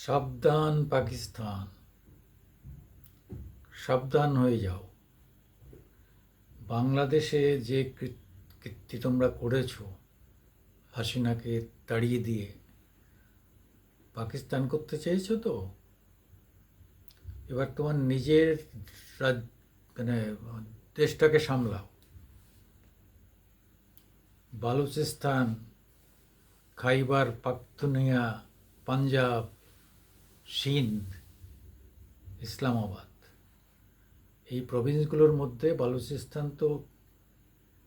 সাবধান পাকিস্তান, সাবধান হয়ে যাও। বাংলাদেশে যে কীর্তি তোমরা করেছো হাসিনাকে তাড়িয়ে দিয়ে, পাকিস্তান করতে চেয়েছো তো। এবার তোমার নিজের মানে দেশটাকে সামলাও। বালুচিস্তান, খাইবার পাখতুনিয়া, পাঞ্জাব, সিন্ধ, ইসলামাবাদ, এই প্রভিন্সগুলোর মধ্যে বালুচিস্তান তো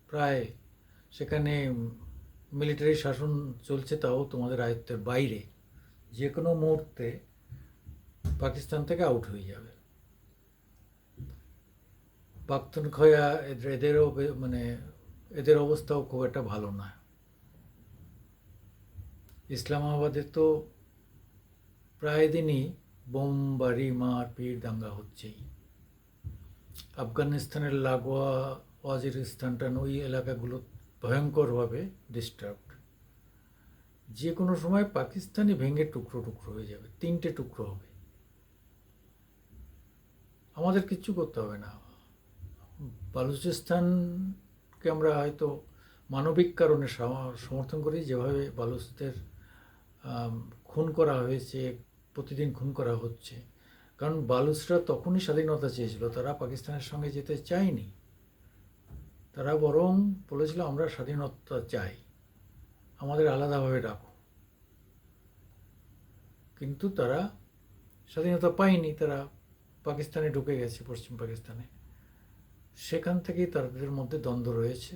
প্রায়, সেখানে মিলিটারি শাসন চলছে, তাও তোমাদের আয়ত্তের বাইরে। যে কোনো মুহূর্তে পাকিস্তান থেকে আউট হয়ে যাবে। পাখতুনখোয়া এদেরও মানে এদের অবস্থাও খুব একটা ভালো না। ইসলামাবাদে তো প্রায় দিনই বোম, বাড়ি, মারপিট, দাঙ্গা হচ্ছেই। আফগানিস্তানের লাগোয়া ওয়াজিরিস্তানটা, ওই এলাকাগুলো ভয়ঙ্করভাবে ডিস্টার্বড। যে কোনো সময় পাকিস্তানই ভেঙে টুকরো টুকরো হয়ে যাবে, 3টে টুকরো হবে। আমাদের কিচ্ছু করতে হবে না। বালুচিস্তানকে আমরা হয়তো মানবিক কারণে সমর্থন করি, যেভাবে বালুচদের খুন করা হয়েছে, প্রতিদিন খুন করা হচ্ছে। কারণ বালুচরা তখনই স্বাধীনতা চেয়েছিল, তারা পাকিস্তানের সঙ্গে যেতে চায়নি। তারা বরং বলেছিল আমরা স্বাধীনতা চাই, আমাদের আলাদাভাবে রাখো। কিন্তু তারা স্বাধীনতা পায়নি, তারা পাকিস্তানে ঢুকে গেছে, পশ্চিম পাকিস্তানে। সেখান থেকেই তাদের মধ্যে দ্বন্দ্ব রয়েছে।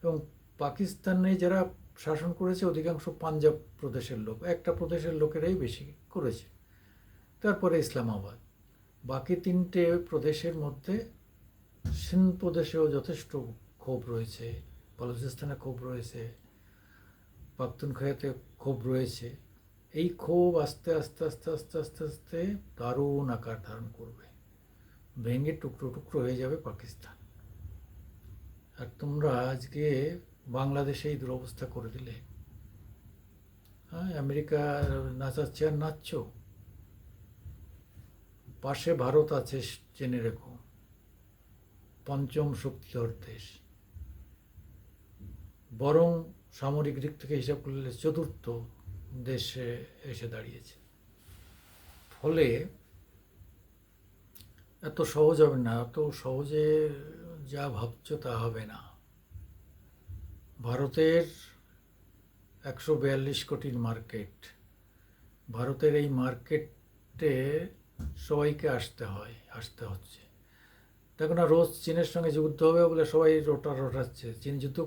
এবং পাকিস্তানে যারা শাসন করেছে অধিকাংশ পাঞ্জাব প্রদেশের লোক, একটা প্রদেশের লোকেরাই বেশি করেছে, তারপরে ইসলামাবাদ। বাকি 3টে প্রদেশের মধ্যে সিন্ধ প্রদেশেও যথেষ্ট ক্ষোভ রয়েছে, বালুচিস্তানে ক্ষোভ রয়েছে, পাখতুনখোয়াতে ক্ষোভ রয়েছে। এই ক্ষোভ আস্তে আস্তে আস্তে আস্তে আস্তে আস্তে দারুণ আকার ধারণ করবে, ভেঙে টুকরো টুকরো হয়ে যাবে পাকিস্তান। আর তোমরা আজকে বাংলাদেশে এই দুরবস্থা করে দিলে। হ্যাঁ, আমেরিকা নাচাচ্ছে আর নাচছ, পাশে ভারত আছে, জেনে রেখো, 5ম শক্তিধর দেশ, বরং সামরিক দিক থেকে হিসাব করলে 4র্থ দেশে এসে দাঁড়িয়েছে। ফলে এত সহজ হবে না, এত সহজে যা ভাবছো তা হবে না। ভারতের 142 কোটির মার্কেট, ভারতের এই মার্কেটে সবাইকে আসতে হচ্ছে। দেখো না, রোজ চীনের সঙ্গে যুদ্ধ হবে বলে সবাই রোটাচ্ছে। চীন যুদ্ধ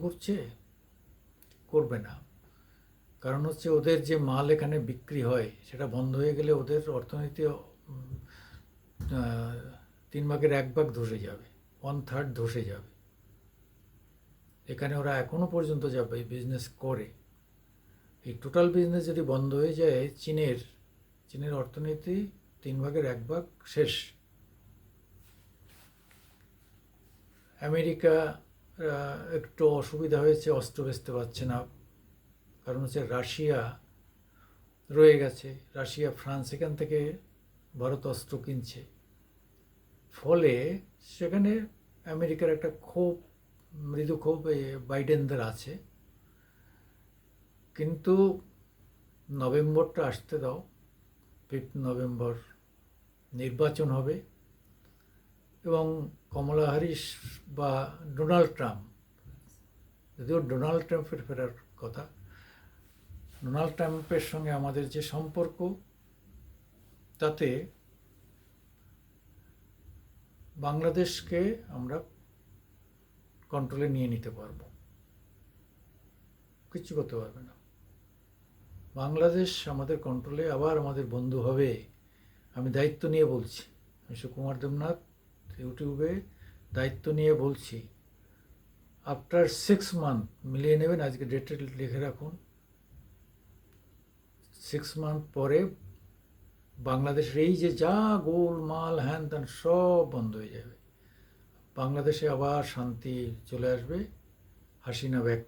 করবে না। কারণ হচ্ছে ওদের যে মাল এখানে বিক্রি হয় সেটা বন্ধ হয়ে গেলে ওদের অর্থনীতি 1/3 ধসে যাবে, 1/3 ধসে যাবে। এখানে ওরা এখনো পর্যন্ত যাবে বিজনেস করে, এই টোটাল বিজনেস যদি বন্ধ হয়ে যায়, চীনের অর্থনীতি 1/3 শেষ। আমেরিকা একটু অসুবিধা হয়েছে, অস্ত্র বেচতে পারছে না, কারণ হচ্ছে রাশিয়া রয়ে গেছে, রাশিয়া, ফ্রান্স, এখান থেকে ভারত অস্ত্র কিনছে। ফলে সেখানে আমেরিকার একটা ক্ষোভ, মৃদু ক্ষোভ বাইডেনদের আছে। কিন্তু নভেম্বরটা আসতে দাও, 5 নভেম্বর নির্বাচন হবে এবং কমলা হ্যারিস বা ডোনাল্ড ট্রাম্প, যদিও ডোনাল্ড ট্রাম্পের ফেরার কথা, ডোনাল্ড ট্রাম্পের সঙ্গে আমাদের যে সম্পর্ক, তাতে বাংলাদেশকে আমরা কন্ট্রোলে নিয়ে নিতে পারবো, কিচ্ছু করতে পারবে না। বাংলাদেশ আমাদের কন্ট্রোলে আবার আমাদের বন্ধু হবে। আমি দায়িত্ব নিয়ে বলছি, আমি সুকুমার দেবনাথ ইউটিউবে দায়িত্ব নিয়ে বলছি। আফটার 6 মান্থ, মিলিয়ে নেবেন, আজকে ডেটে লিখে রাখুন, 6 মান্থ পরে বাংলাদেশের এই যে যা গোলমাল হ্যান ত্যান সব বন্ধ হয়ে যাবে। বাংলাদেশে আবার শান্তি চলে আসবে, হাসিনা ব্যাক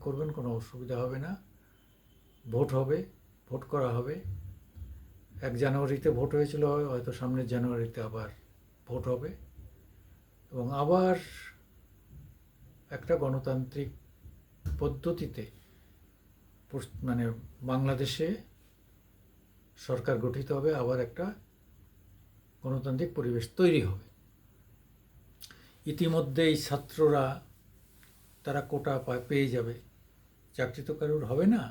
করবেন, কোনো অসুবিধা হবে না, ভোট হবে, ভোট করা হবে। 1 জানুয়ারিতে ভোট হয়েছিল, হয়তো সামনের জানুয়ারিতে আবার ভোট হবে এবং আবার একটা গণতান্ত্রিক পদ্ধতিতে মানে বাংলাদেশে সরকার গঠিত হবে, আবার একটা গণতান্ত্রিক পরিবেশ তৈরি হবে। ইতিমধ্যেই ছাত্ররা তারা কোটা পেয়ে যাবে, চাকরি তো কারোর হবে না,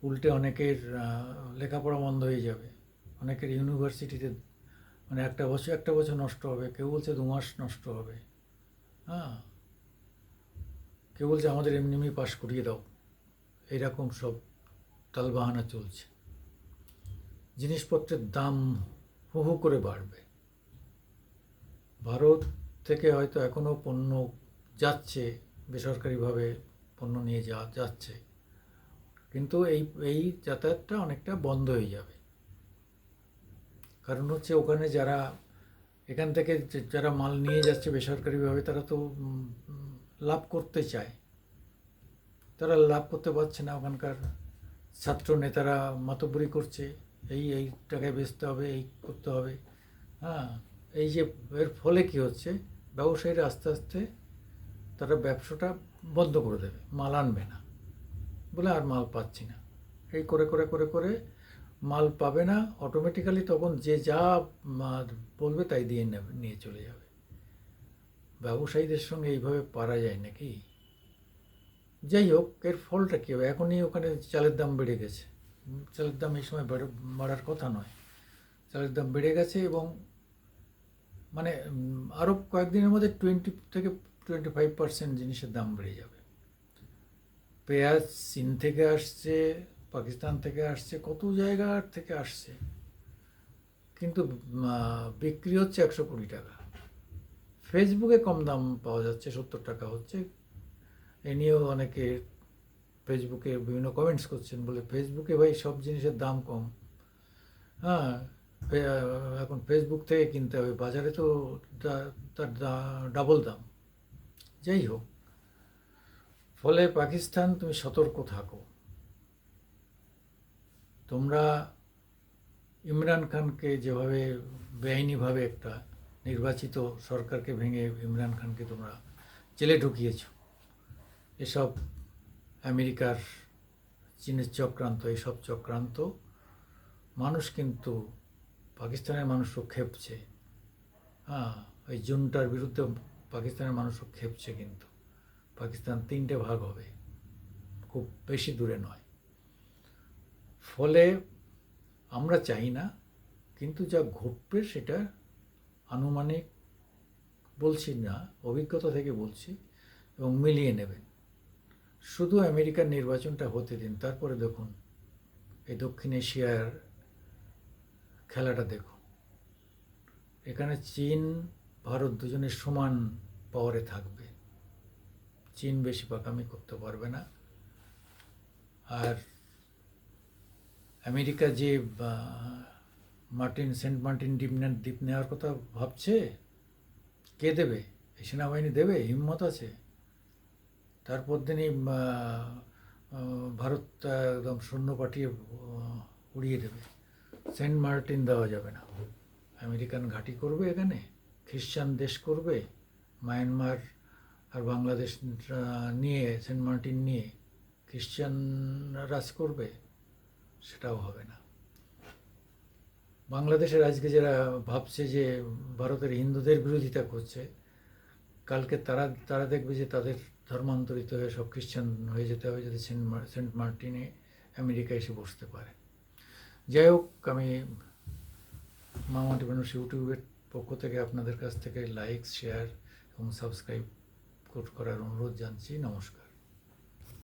উল্টে অনেকের লেখাপড়া বন্ধ হয়ে যাবে, অনেকের ইউনিভার্সিটিতে মানে একটা বছর নষ্ট হবে, কেউ বলছে 2 মাস নষ্ট হবে। হ্যাঁ, কেউ বলছে আমাদের এমনি পাশ করিয়ে দাও, এইরকম সব তালবাহানা চলছে। জিনিসপত্রের দাম হু হু করে বাড়বে। ভারত থেকে হয়তো এখনও পণ্য যাচ্ছে, বেসরকারিভাবে পণ্য নিয়ে যাচ্ছে, কিন্তু এই যাতায়াতটা অনেকটা বন্ধ হয়ে যাবে। কারণ হচ্ছে ওখানে যারা এখান থেকে যারা মাল নিয়ে যাচ্ছে বেসরকারিভাবে, তারা তো লাভ করতে চায়, তারা লাভ করতে পারছে না। ওখানকার ছাত্র নেতারা মাতব্বরি করছে, এই টাকায় বেচতে হবে, এই করতে হবে। হ্যাঁ, এই যে এর ফলে কি হচ্ছে, ব্যবসায়ীরা আস্তে আস্তে তারা ব্যবসাটা বন্ধ করে দেবে, মাল আনবে না বলে আর মাল পাচ্ছি না, এই করে করে করে করে মাল পাবে না, অটোমেটিক্যালি তখন যে যা বলবে তাই দিয়ে নিয়ে চলে যাবে। ব্যবসায়ীদের সঙ্গে এইভাবে পারা যায় নাকি? যাই হোক, এর ফলটা কী হবে? এখনই ওখানে চালের দাম বেড়ে গেছে, চালের দাম এই সময় বাড়ার কথা নয়, চালের দাম বেড়ে গেছে এবং মানে আরও কয়েকদিনের মধ্যে 20-25% জিনিসের দাম বেড়ে যাবে। পেঁয়াজ চীন থেকে আসছে, পাকিস্তান থেকে আসছে, কত জায়গা থেকে আসছে, কিন্তু বিক্রি হচ্ছে 120 টাকা। ফেসবুকে কম দাম পাওয়া যাচ্ছে, 70 টাকা হচ্ছে। এ নিয়েও অনেকে ফেসবুকে বিভিন্ন কমেন্টস করছেন, বলে ফেসবুকে ভাই সব জিনিসের দাম কম। হ্যাঁ, এখন ফেসবুক থেকে কিনতে হবে, বাজারে তো তার ডাবল দাম। যাই হোক, ফলে পাকিস্তান তুমি সতর্ক থাকো। তোমরা ইমরান খানকে যেভাবে বেআইনিভাবে একটা নির্বাচিত সরকারকে ভেঙে ইমরান খানকে তোমরা জেলে ঢুকিয়েছ, এসব আমেরিকার চীনের চক্রান্ত, এইসব চক্রান্ত মানুষ কিন্তু পাকিস্তানের মানুষও খেপছে। হ্যাঁ, ওই জুনটার বিরুদ্ধে পাকিস্তানের মানুষও খেপছে, কিন্তু পাকিস্তান 3টে ভাগ হবে, খুব বেশি দূরে নয়। ফলে আমরা চাই না, কিন্তু যা ঘটবে সেটা আনুমানিক বলছি না, অভিজ্ঞতা থেকে বলছি, এবং মিলিয়ে নেবেন। শুধু আমেরিকার নির্বাচনটা হতে দিন, তারপরে দেখুন এই দক্ষিণ এশিয়ার খেলাটা দেখুন। এখানে চীন ভারত দুজনের সমান পাওয়ারে থাকবে, চীন বেশি পাকামি করতে পারবে না। আর আমেরিকা যে সেন্ট মার্টিন দ্বীপ নেওয়ার কথা ভাবছে, কে দেবে? এই সেনাবাহিনী দেবে? হিম্মত আছে? তারপর দিনই ভারত একদম সৈন্য পাঠিয়ে উড়িয়ে দেবে। সেন্ট মার্টিন দেওয়া যাবে না। আমেরিকান ঘাঁটি করবে এখানে, খ্রিস্টান দেশ করবে, মায়ানমার আর বাংলাদেশ নিয়ে সেন্ট মার্টিন নিয়ে খ্রিস্টান রাজ করবে, সেটাও হবে না। বাংলাদেশের আজকে যারা ভাবছে যে ভারতের হিন্দুদের বিরোধিতা করছে, কালকে তারা দেখবে যে তাদের ধর্মান্তরিত হয়ে সব খ্রিস্টান হয়ে যেতে হবে যদি সেন্ট মার্টিনে আমেরিকা এসে বসতে পারে। যাই হোক, আমি মামাটি মানুষ ইউটিউবের পক্ষ থেকে আপনাদের কাছ থেকে লাইক, শেয়ার এবং সাবস্ক্রাইব করার অনুরোধ জানছি। নমস্কার।